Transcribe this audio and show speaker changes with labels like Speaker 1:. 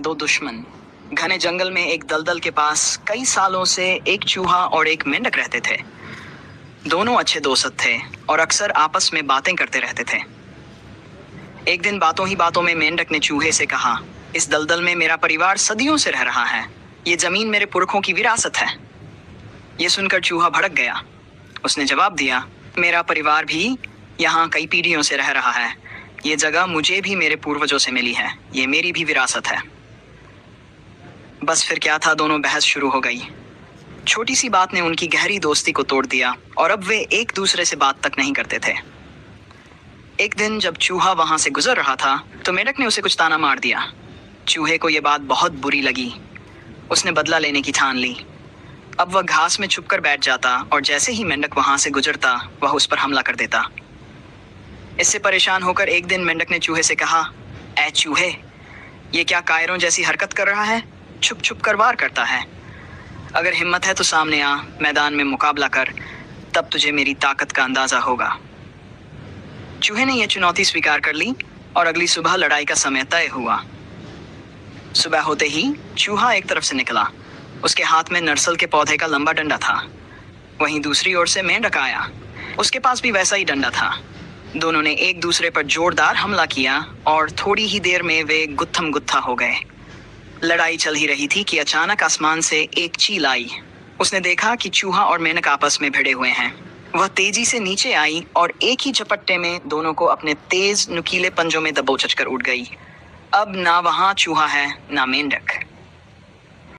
Speaker 1: दो दुश्मन। घने जंगल में एक दलदल के पास कई सालों से एक चूहा और एक मेंढक रहते थे। दोनों अच्छे दोस्त थे और अक्सर आपस में बातें करते रहते थे। एक दिन बातों ही बातों में मेंढक ने चूहे से कहा, इस दलदल में मेरा परिवार सदियों से रह रहा है। ये जमीन मेरे पुरखों की विरासत है। ये सुनकर चूहा भड़क गया। उसने जवाब दिया, मेरा परिवार भी यहाँ कई पीढ़ियों से रह रहा है। ये जगह मुझे भी मेरे पूर्वजों से मिली है। ये मेरी भी विरासत है। बस फिर क्या था, दोनों बहस शुरू हो गई। छोटी सी बात ने उनकी गहरी दोस्ती को तोड़ दिया और अब वे एक दूसरे से बात तक नहीं करते थे। एक दिन जब चूहा वहां से गुजर रहा था तो मेंढक ने उसे कुछ ताना मार दिया। चूहे को यह बात बहुत बुरी लगी। उसने बदला लेने की ठान ली। अब वह घास में छुपकर बैठ जाता और जैसे ही मेंढक वहां से गुजरता वह उस पर हमला कर देता। इससे परेशान होकर एक दिन मेंढक ने चूहे से कहा, ऐ चूहे, ये क्या कायरों जैसी हरकत कर रहा है? छुप छुप कर वार करता है। अगर हिम्मत है तो सामने आ, मैदान में मुकाबला कर, तब तुझे मेरी ताकत का अंदाजा होगा। चूहे ने यह चुनौती स्वीकार कर ली और अगली सुबह लड़ाई का समय तय हुआ। सुबह होते ही चूहा एक तरफ से निकला। उसके हाथ में नरसल के पौधे का लंबा डंडा था। वहीं दूसरी ओर से मेंढक आया। उसके पास भी वैसा ही डंडा था। दोनों ने एक दूसरे पर जोरदार हमला किया और थोड़ी ही देर में वे गुत्थम गुत्था हो गए। लड़ाई चल ही रही थी कि अचानक आसमान से एक चील आई। उसने देखा कि चूहा और मेंढक आपस में भिड़े हुए हैं। वह तेजी से नीचे आई और एक ही झपट्टे में दोनों को अपने तेज नुकीले पंजों में दबोच कर उठ गई। अब ना वहां चूहा है ना मेंढक।